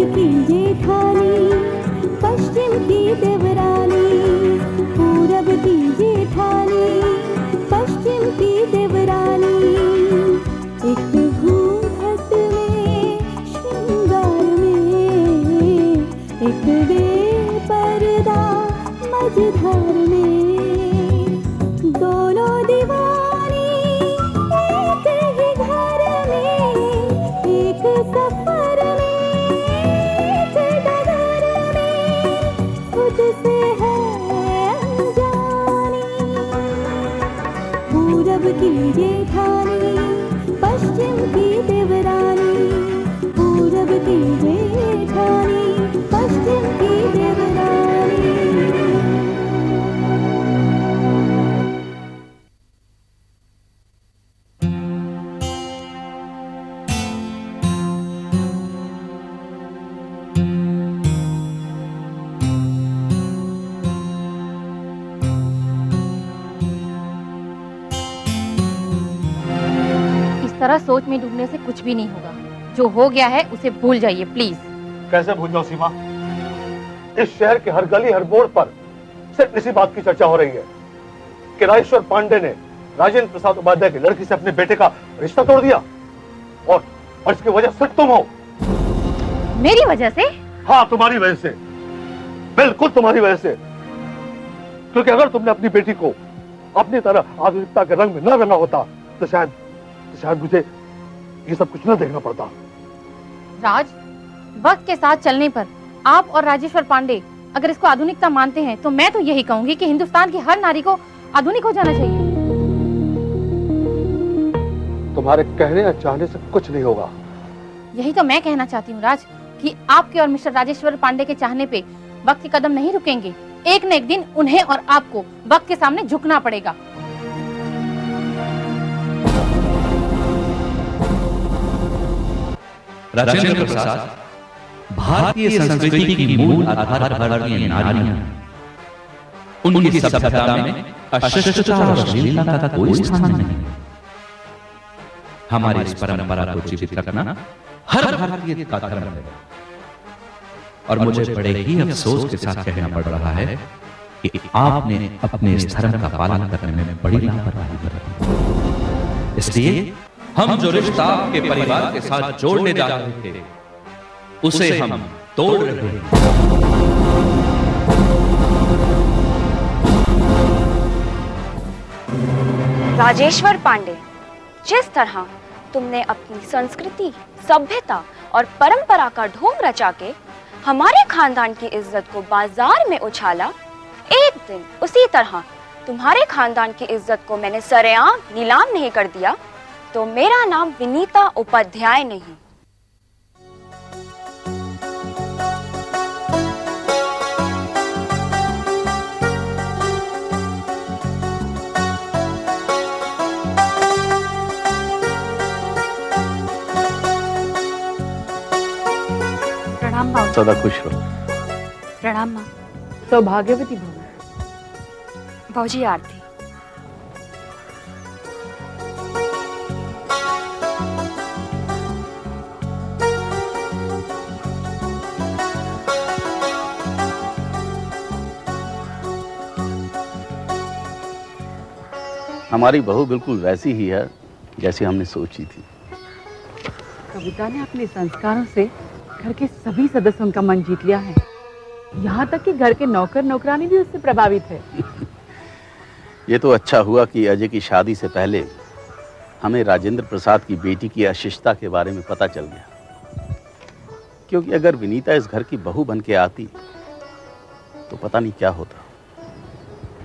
की जेठानी, पश्चिम की देवरानी, पूरब की जेठानी, पश्चिम की देवरानी, एक घूंघट में श्रृंगार में, एक बेपर्दा मझधार में, दोनों दीवानी एक ही घर में, एक सफर में, एक डगर में, खुद से है अनजानी। पूरब की जेठानी, पश्चिम की देवरानी, पूरब की जेठानी, पश्चिम की देवरानी। इस तरह सोच में डूबने से कुछ भी नहीं होगा। जो हो गया है उसे भूल जाइए प्लीज। कैसे भूल जाओ सीमा? इस शहर के हर गली हर मोड़ पर सिर्फ इसी बात की चर्चा हो रही है कि राजेश्वर पांडे ने राजेंद्र प्रसाद उपाध्याय की लड़की से अपने बेटे का रिश्ता तोड़ दिया और इसकी वजह सिर्फ तुम हो। मेरी वजह से? हाँ, तुम्हारी वजह से, बिल्कुल तुम्हारी वजह से। क्योंकि अगर तुमने अपनी बेटी को अपनी तरह आधुनिकता के रंग में न रंगा होता तो शायद मुझे ये सब कुछ न देखना पड़ता। राज, वक्त के साथ चलने पर आप और राजेश्वर पांडे अगर इसको आधुनिकता मानते हैं तो मैं तो यही कहूंगी कि हिंदुस्तान की हर नारी को आधुनिक हो जाना चाहिए। तुम्हारे कहने या चाहने से कुछ नहीं होगा। यही तो मैं कहना चाहती हूँ राज, कि आपके और मिस्टर राजेश्वर पांडे के चाहने पे वक्त के कदम नहीं रुकेंगे। एक न एक दिन उन्हें और आपको वक्त के सामने झुकना पड़ेगा। राजेंद्र प्रसाद भारतीय संस्कृति की मूल आधार भारतीय नारियां, उनकी सभ्यता में अशिष्टता और अश्लीलता का कोई स्थान नहीं। हमारी इस परंपरा को जीवित रखना हर भारतीय का धर्म है और मुझे बड़े ही अफसोस के साथ कहना पड़ रहा है कि आपने अपने इस धर्म का पालन करने में बड़ी लापरवाही बरती। इसलिए हम जो रिश्ता आपके परिवार के साथ जोड़ने जा रहे थे उसे हम तोड़ रहे हैं। राजेश्वर पांडे, जिस तरह तुमने अपनी संस्कृति, सभ्यता और परंपरा का ढोंग रचा के हमारे खानदान की इज्जत को बाजार में उछाला, एक दिन उसी तरह तुम्हारे खानदान की इज्जत को मैंने सरेआम नीलाम नहीं कर दिया तो मेरा नाम विनीता उपाध्याय नहीं। प्रणाम बाबू। सदा खुश हो। प्रणाम माँ। सौभाग्यवती भव। भौजी आरती। हमारी बहू बिल्कुल वैसी ही है जैसी हमने सोची थी। कविता ने अपने संस्कारों से घर के सभी सदस्यों का मन जीत लिया है। यहाँ तक कि घर के नौकर नौकरानी भी उससे प्रभावित है। ये तो अच्छा हुआ कि अजय की शादी से पहले हमें राजेंद्र प्रसाद की बेटी की अशिष्टता के बारे में पता चल गया, क्योंकि अगर विनीता इस घर की बहू बन के आती तो पता नहीं क्या होता।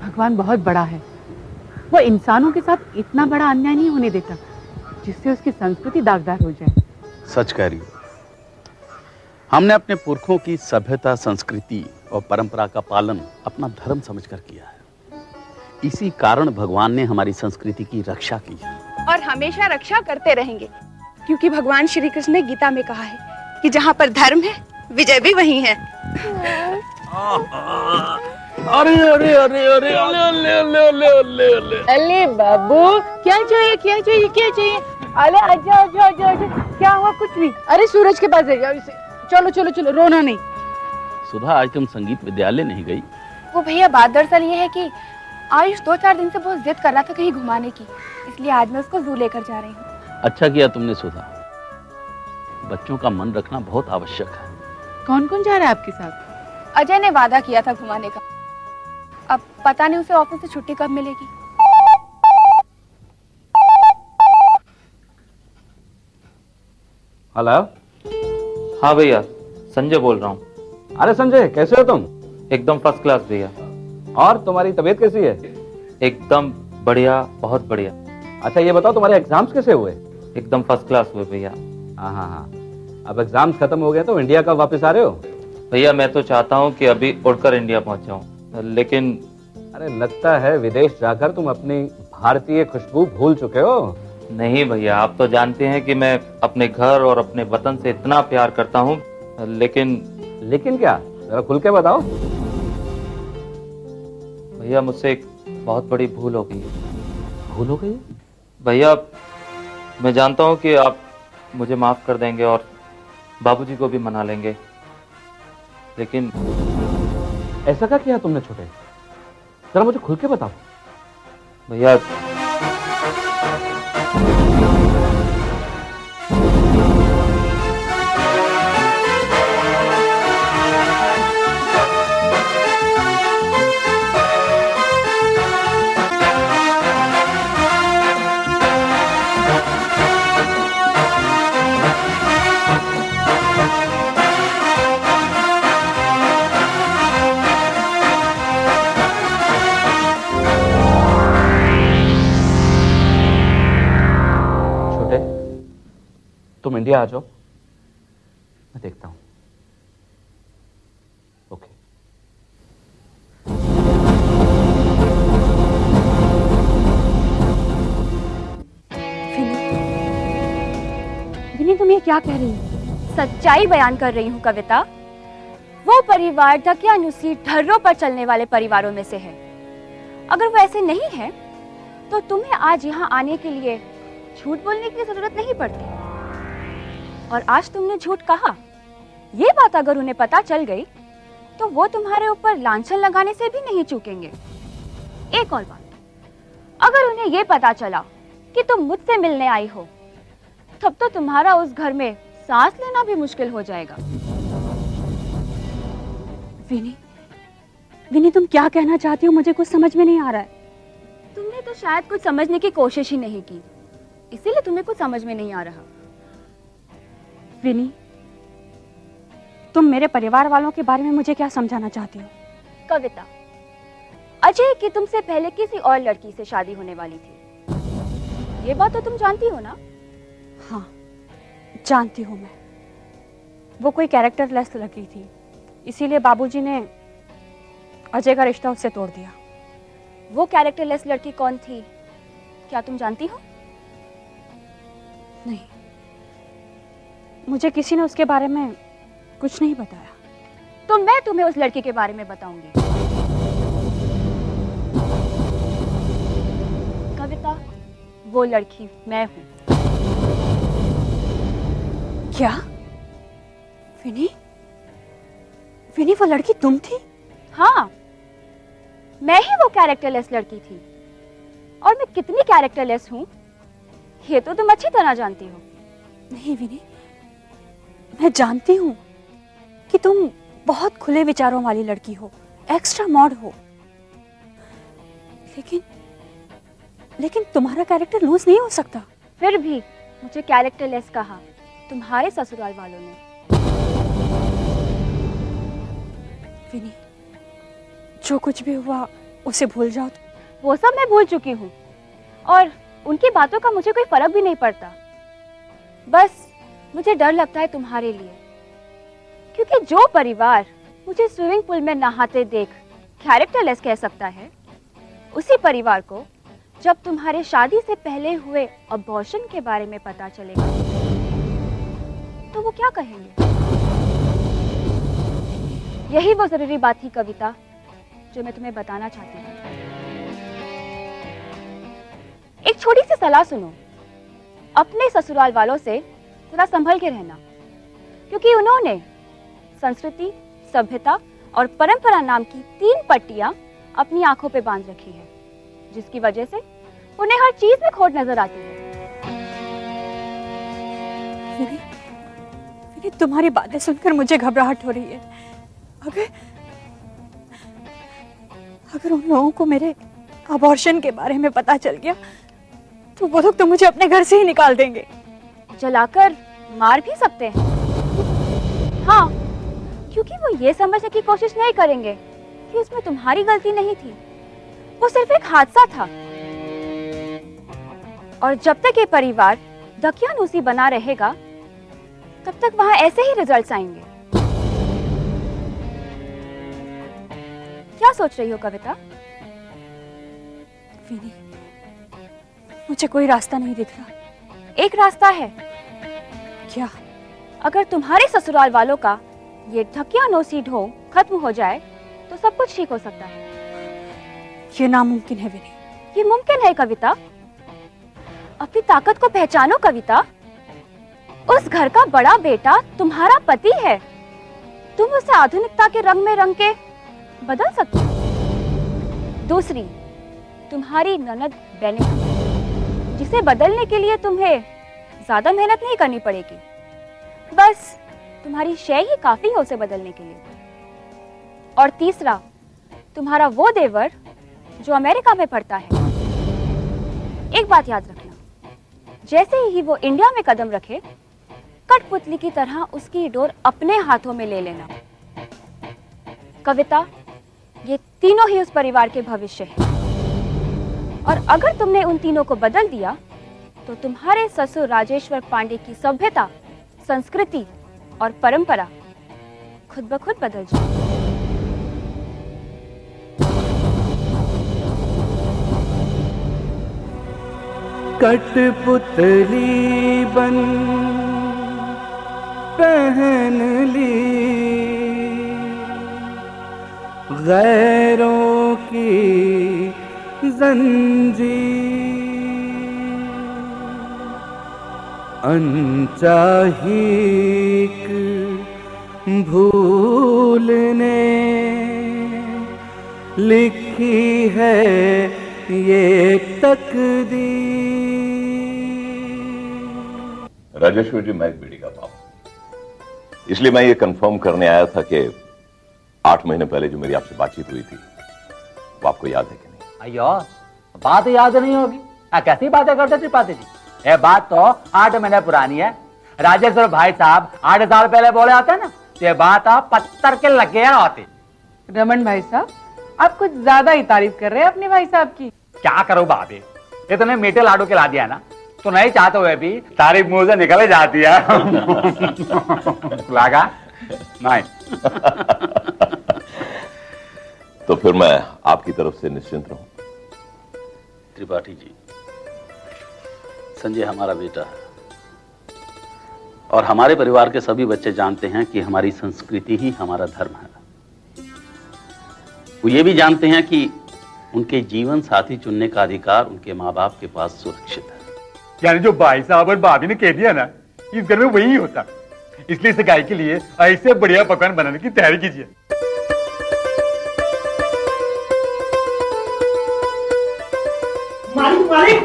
भगवान बहुत बड़ा है, वो इंसानों के साथ इतना बड़ा अन्याय नहीं होने देता जिससे उसकी संस्कृति दागदार हो जाए। सच कह रही हो। हमने अपने पुरखों की सभ्यता, संस्कृति और परंपरा का पालन अपना धर्म समझकर किया है। इसी कारण भगवान ने हमारी संस्कृति की रक्षा की है और हमेशा रक्षा करते रहेंगे, क्योंकि भगवान श्री कृष्ण ने गीता में कहा है कि जहाँ पर धर्म है विजय भी वहीं है। अरे अरे अरे अरे अरे बाबू, क्या चाहिए क्या चाहिए क्या चाहिए? अरे आजा आजा आजा आजा। क्या हुआ? कुछ नहीं। अरे सूरज के पास ले जाओ इसे। चलो चलो चलो, रोना नहीं। सुधा, आज तुम संगीत विद्यालय नहीं गई? वो भैया, बात दरअसल ये है कि आयुष 2-4 दिन से बहुत जिद कर रहा था कहीं घुमाने की, इसलिए आज मैं उसको जू लेकर जा रही हूँ। अच्छा किया तुमने सुधा, बच्चों का मन रखना बहुत आवश्यक है। कौन कौन जा रहा है आपके साथ? अजय ने वादा किया था घुमाने का, अब पता नहीं उसे ऑफिस से छुट्टी कब मिलेगी। हेलो। हाँ भैया, संजय बोल रहा हूँ। अरे संजय, कैसे हो तुम? एकदम फर्स्ट क्लास भैया। और तुम्हारी तबीयत कैसी है? एकदम बढ़िया, बहुत बढ़िया। अच्छा ये बताओ, तुम्हारे एग्जाम्स कैसे हुए? एकदम फर्स्ट क्लास हुए भैया। हाँ, अब एग्जाम्स खत्म हो गए तो इंडिया कब वापस आ रहे हो? भैया मैं तो चाहता हूँ कि अभी उड़कर इंडिया पहुँच जाऊँ, लेकिन अरे लगता है विदेश जाकर तुम अपनी भारतीय खुशबू भूल चुके हो। नहीं भैया, आप तो जानते हैं कि मैं अपने घर और अपने वतन से इतना प्यार करता हूँ, लेकिन क्या, जरा खुल के बताओ। भैया मुझसे एक बहुत बड़ी भूल हो गई है। भूल हो गई? भैया मैं जानता हूँ कि आप मुझे माफ कर देंगे और बाबूजी को भी मना लेंगे, लेकिन ऐसा क्या किया तुमने छोटे? जरा मुझे खुल के बताओ। भैया तुम इंडिया आ जाओ, मैं देखता हूं। ओके। विनी, तुम ये क्या कह रही हो? सच्चाई बयान कर रही हूँ कविता। वो परिवार ढकियानुसी ढर्रों पर चलने वाले परिवारों में से है। अगर वो ऐसे नहीं है तो तुम्हें आज यहाँ आने के लिए झूठ बोलने की जरूरत नहीं पड़ती। और आज तुमने झूठ कहा, ये बात अगर उन्हें पता चल गई तो वो तुम्हारे ऊपर लांछन लगाने से भी नहीं चूकेंगे। एक और बात, अगर उन्हें ये पता चला कि तुम मुझसे मिलने आई हो, तब तो तुम्हारा उस घर में सांस लेना भी मुश्किल हो जाएगा। विनी, तुम क्या कहना चाहती हो? मुझे कुछ समझ में नहीं आ रहा है। तुमने तो शायद कुछ समझने की कोशिश ही नहीं की, इसीलिए तुम्हें कुछ समझ में नहीं आ रहा। विनी, तुम मेरे परिवार वालों के बारे में मुझे क्या समझाना चाहती हो? कविता, अजय की तुमसे पहले किसी और लड़की से शादी होने वाली थी, ये बात तो तुम जानती हो ना? हाँ, जानती हूँ मैं। वो कोई कैरेक्टरलेस लड़की थी, इसीलिए बाबूजी ने अजय का रिश्ता उससे तोड़ दिया। वो कैरेक्टरलेस लड़की कौन थी, क्या तुम जानती हो? नहीं, मुझे किसी ने उसके बारे में कुछ नहीं बताया। तो मैं तुम्हें उस लड़की के बारे में बताऊंगी। कविता, वो लड़की मैं हूं। क्या? विनी, वो लड़की तुम थी? हाँ, मैं ही वो कैरेक्टरलेस लड़की थी। और मैं कितनी कैरेक्टरलेस हूँ ये तो तुम अच्छी तरह जानती हो। नहीं विनी, मैं जानती हूँ कि तुम बहुत खुले विचारों वाली लड़की हो, एक्स्ट्रा मॉड हो, लेकिन तुम्हारा कैरेक्टर लूज नहीं हो सकता। फिर भी मुझे कैरेक्टरलेस कहा तुम्हारे ससुराल वालों ने। विनी, जो कुछ भी हुआ उसे भूल जाओ। वो सब मैं भूल चुकी हूँ और उनकी बातों का मुझे कोई फर्क भी नहीं पड़ता। बस मुझे डर लगता है तुम्हारे लिए, क्योंकि जो परिवार मुझे स्विमिंग पूल में नहाते देख कैरेक्टरलेस कह सकता है, उसी परिवार को जब तुम्हारे शादी से पहले हुए अबॉर्शन के बारे में पता चलेगा तो वो क्या कहेंगे। यही वो जरूरी बात थी कविता जो मैं तुम्हें बताना चाहती हूँ। एक छोटी सी सलाह सुनो, अपने ससुराल वालों से थोड़ा संभल के रहना, क्योंकि उन्होंने संस्कृति, सभ्यता और परंपरा नाम की 3 पट्टियां अपनी आंखों पे बांध रखी है, जिसकी वजह से उन्हें हर चीज में खोट नजर आती है। विनी, तुम्हारी बातें सुनकर मुझे घबराहट हो रही है। अगर उन लोगों को मेरे अबॉर्शन के बारे में पता चल गया तो वो लोग तो मुझे अपने घर से ही निकाल देंगे। जलाकर मार भी सकते हैं। हाँ, क्योंकि वो ये समझने की कोशिश नहीं करेंगे कि उसमें तुम्हारी गलती नहीं थी, वो सिर्फ एक हादसा था। और जब तक ये परिवार दकियानूसी बना रहेगा, तब तक वहां ऐसे ही रिजल्ट्स आएंगे। क्या सोच रही हो कविता? विनी, मुझे कोई रास्ता नहीं दिख रहा। एक रास्ता है। क्या? अगर तुम्हारे ससुराल वालों का ये ढकियानूसी ढोंग खत्म हो जाए तो सब कुछ ठीक हो सकता है। ये नामुमकिन है विनी। ये मुमकिन है कविता। अपनी ताकत को पहचानो कविता। उस घर का बड़ा बेटा तुम्हारा पति है। तुम उसे आधुनिकता के रंग में रंग के बदल सकते हो। दूसरी, तुम्हारी ननद बेनी, जिसे बदलने के लिए तुम्हें ज्यादा मेहनत नहीं करनी पड़ेगी। बस तुम्हारी शय ही काफी है उसे बदलने के लिए। और तीसरा, तुम्हारा वो देवर जो अमेरिका में पढ़ता है। एक बात याद रखना, जैसे ही वो इंडिया में कदम रखे, कठपुतली की तरह उसकी डोर अपने हाथों में ले लेना। कविता, ये तीनों ही उस परिवार के भविष्य हैं। और अगर तुमने उन तीनों को बदल दिया तो तुम्हारे ससुर राजेश्वर पांडे की सभ्यता, संस्कृति और परंपरा खुद ब खुद बदल जाए। कठपुतली बन पहन ली गैरों की जंजीर, अनचाही भूल ने लिखी है ये तकदीर। राजेश्वर जी, मैं एक बेटी का बाप हूं, इसलिए मैं ये कंफर्म करने आया था कि 8 महीने पहले जो मेरी आपसे बातचीत हुई थी वो आपको याद है कि नहीं? अयो, बात याद नहीं होगी। कैसी बातें करते त्रिपाठी जी? ये बात तो 8 महीने पुरानी है। राजेश्वर भाई साहब 8 साल पहले बोले आते ना, ये बात आप पत्थर के लगे होती। रमन भाई साहब, आप कुछ ज्यादा ही तारीफ कर रहे हैं अपने भाई साहब की। क्या करो भाभी, इतने मीठे लाडू खिला दिया ना, तो नहीं चाहते हुए भी तारीफ मुंह से निकल जाती है। लगा नहीं? तो फिर मैं आपकी तरफ से निश्चिंत रहूं। त्रिपाठी जी, संजय हमारा बेटा है और हमारे परिवार के सभी बच्चे जानते हैं कि हमारी संस्कृति ही हमारा धर्म है। वो ये भी जानते हैं कि उनके जीवन साथी चुनने का अधिकार उनके माँ बाप के पास सुरक्षित है। यानी जो भाई साहब और भाभी ने कह दिया ना, इस घर में वही होता। इसलिए इस गाय के लिए ऐसे बढ़िया पकवान बनाने की तैयारी कीजिए। मालिक मालिक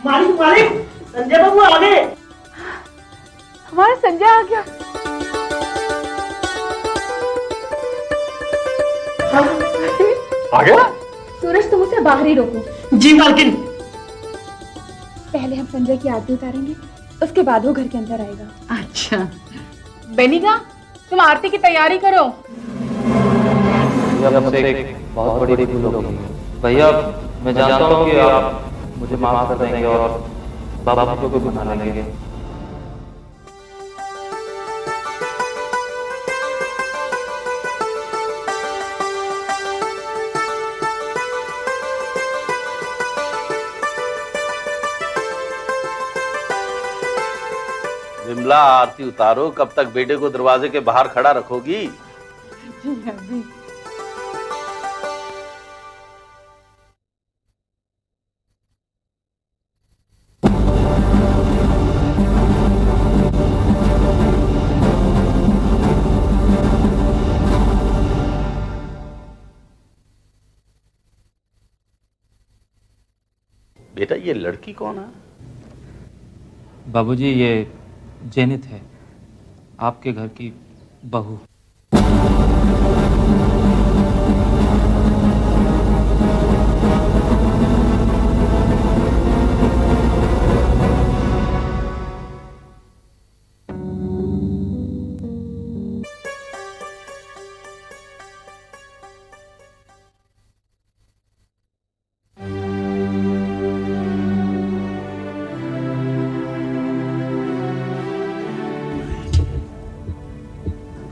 मालिक मालिक, संजय बाबू आ गए। हमारा संजय आ गया। आ गया? सूरज, तुम उसे बाहर ही रोको। जी मालकिन। पहले हम संजय की आरती उतारेंगे, उसके बाद वो घर के अंदर आएगा। अच्छा बेनिका, तुम आरती की तैयारी करो। एक बहुत बड़ी भूल होगी भैया। मैं जानता हूँ कि आप मुझे माफ कर देंगे और बाबा को भी मना लेंगे। विमला, आरती उतारो। कब तक बेटे को दरवाजे के बाहर खड़ा रखोगी? जी अभी। बेटा ये लड़की कौन है? बाबूजी ये जेनित है, आपके घर की बहू।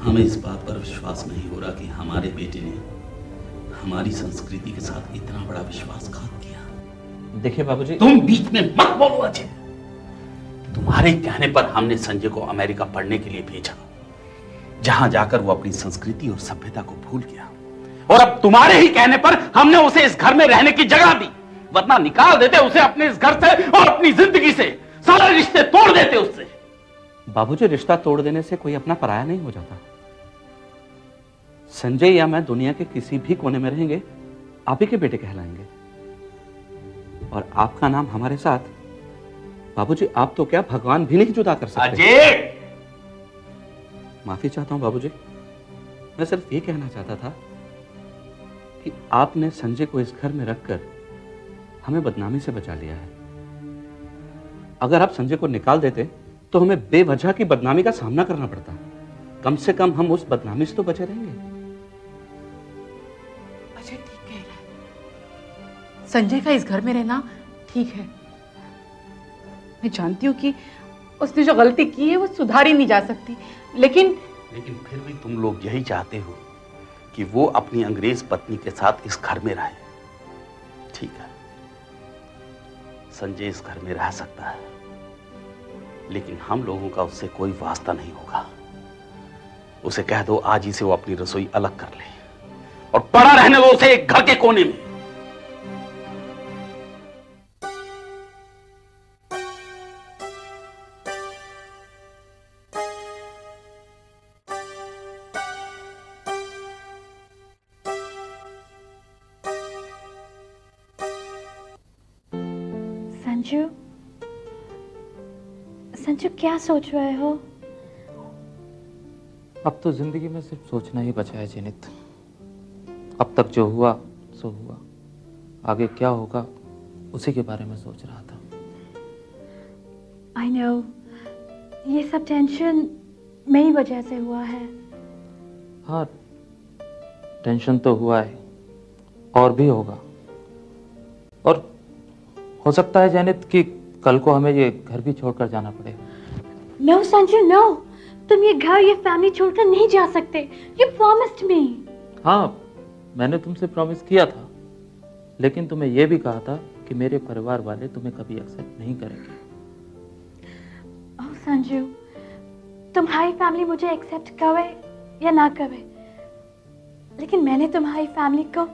हमें इस बात पर विश्वास नहीं हो रहा कि हमारे बेटे ने हमारी संस्कृति के साथ इतना बड़ा विश्वासघात किया। देखिए बाबूजी, तुम बीच में मत बोलो अजय। तुम्हारे कहने पर हमने संजय को अमेरिका पढ़ने के लिए भेजा, जहां जाकर वो अपनी संस्कृति और सभ्यता को भूल गया। और अब तुम्हारे ही कहने पर हमने उसे इस घर में रहने की जगह दी, वरना निकाल देते उसे अपने इस घर से और अपनी जिंदगी से, सारे रिश्ते तोड़ देते उससे। बाबूजी, रिश्ता तोड़ देने से कोई अपना पराया नहीं हो जाता। संजय या मैं दुनिया के किसी भी कोने में रहेंगे, आप ही के बेटे कहलाएंगे। और आपका नाम हमारे साथ, बाबूजी आप तो क्या भगवान भी नहीं जुदा कर सकते। अजय! माफी चाहता हूं बाबूजी, मैं सिर्फ ये कहना चाहता था कि आपने संजय को इस घर में रखकर हमें बदनामी से बचा लिया है। अगर आप संजय को निकाल देते तो हमें बेवजह की बदनामी का सामना करना पड़ता। कम से कम हम उस बदनामी से तो बचे रहेंगे। अजय ठीक कह रहा है, संजय का इस घर में रहना ठीक है। मैं जानती हूँ कि उसने जो गलती की है वो सुधारी नहीं जा सकती, लेकिन फिर भी तुम लोग यही चाहते हो कि वो अपनी अंग्रेज पत्नी के साथ इस घर में रहे। ठीक है, संजय इस घर में रह सकता है, लेकिन हम लोगों का उससे कोई वास्ता नहीं होगा। उसे कह दो आज ही से वो अपनी रसोई अलग कर ले और पड़ा रहने दो उसे एक घर के कोने में। संजू, संजू क्या सोच रहे हो? अब तो जिंदगी में सिर्फ सोचना ही बचा है जेनित। अब तक जो हुआ सो हुआ, आगे क्या होगा उसी के बारे में सोच रहा था। I know, ये सब टेंशन मेरी वजह से हुआ है। हाँ, टेंशन तो हुआ है और भी होगा। और हो सकता है जेनित कि कल को हमें ये घर भी छोड़कर जाना पड़े। नो संजू नो, तुम ये घर ये फैमिली छोड़कर नहीं जा सकते। You promised me। हाँ, मैंने तुमसे प्रॉमिस किया था, लेकिन तुम्हें यह भी कहा था कि मेरे परिवार वाले तुम्हें कभी एक्सेप्ट नहीं करेंगे। ओह संजू, तुम्हारी फैमिली मुझे एक्सेप्ट करे या ना करे, लेकिन मैंने तुम्हारी फैमिली को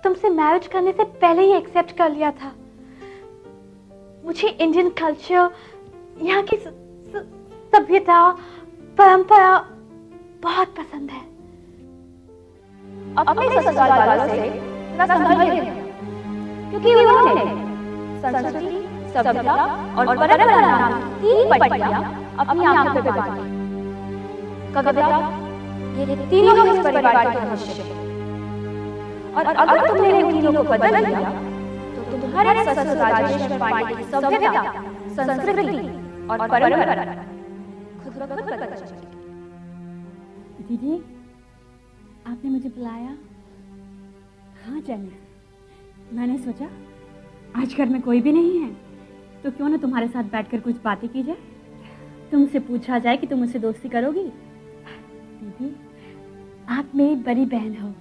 तुमसे मैरिज करने से पहले ही एक्सेप्ट कर लिया था। मुझे इंडियन कल्चर, यहाँ की सभ्यता, परंपरा बहुत पसंद है। अपने ससुराल वालों से थोड़ा संभल के रहना, क्योंकि उन्होंने संस्कृति, सभ्यता और परंपरा नाम तीन पट्टियां अपनी आंखों पे बांधी। कविता, ये तीनों इस परिवार के भविष्य हैं। और अगर तुमने इन तीनों को बदल दिया तो तुम्हारे ससुर राजेश्वर पांडे की सभ्यता, संस्कृति और परंपरा खुद ब खुद बदल जाएगी। दीदी, आपने मुझे बुलाया? हाँ जाने, मैंने सोचा आज घर में कोई भी नहीं है तो क्यों ना तुम्हारे साथ बैठकर कुछ बातें की जाए, तुमसे पूछा जाए कि तुम मुझसे दोस्ती करोगी। दीदी, आप मेरी बड़ी बहन हो,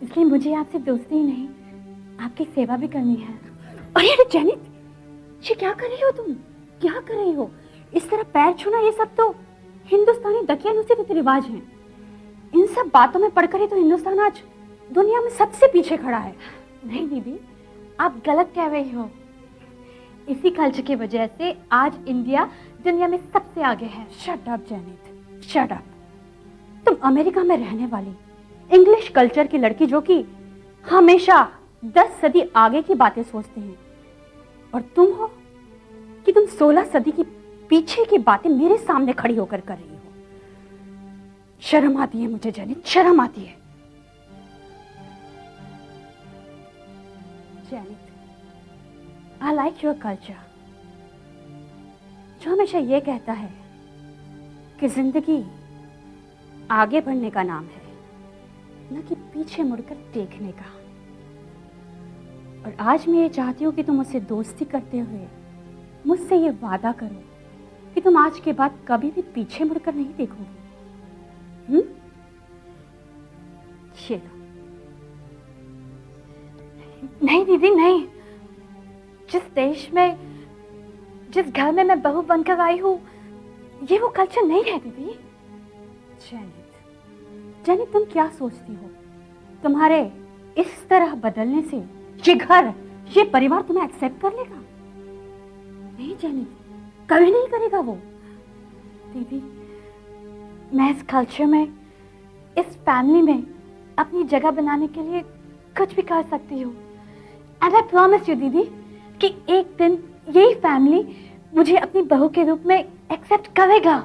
इसलिए मुझे आपसे दोस्ती ही नहीं आपकी सेवा भी करनी है। अरे जेनित, ये क्या कर रही हो तुम? क्या कर रही हो? इस तरह पैर छूना, ये सब तो हिंदुस्तानी दकियानुसी रीति रिवाज हैं। इन सब बातों में पढ़कर ही तो हिंदुस्तान आज दुनिया में सबसे पीछे खड़ा है। नहीं दीदी, आप गलत कह रही हो। इसी कल्चर की वजह से आज इंडिया दुनिया में सबसे आगे है। शट अप जेनित, शट अप। तुम अमेरिका में रहने वाली इंग्लिश कल्चर की लड़की जो कि हमेशा 10 सदी आगे की बातें सोचते हैं, और तुम हो कि तुम 16 सदी की पीछे की बातें मेरे सामने खड़ी होकर कर रही हो। शर्म आती है मुझे जेनित, शर्म आती है। Jenit, I like your culture, जो हमेशा ये कहता है कि जिंदगी आगे बढ़ने का नाम है, न कि पीछे मुड़कर देखने का। और आज मैं ये चाहती हूँ कि तुम मुझसे दोस्ती करते हुए मुझसे ये वादा करो कि तुम आज के बाद कभी भी पीछे मुड़कर नहीं देखोगे। ये लो। नहीं दीदी नहीं, जिस देश में, जिस घर में मैं बहू बनकर आई हूँ, ये वो कल्चर नहीं है दीदी। जेनित, तुम क्या सोचती हो? तुम्हारे इस तरह बदलने से ये घर, ये परिवार तुम्हें एक्सेप्ट कर लेगा? नहीं जेनित, कभी नहीं करेगा वो। दीदी, मैं इस कल्चर में, इस फैमिली में अपनी जगह बनाने के लिए कुछ भी कर सकती हूँ। एंड आई प्रॉमिस यू दीदी कि एक दिन यही फैमिली मुझे अपनी बहू के रूप में एक्सेप्ट करेगा।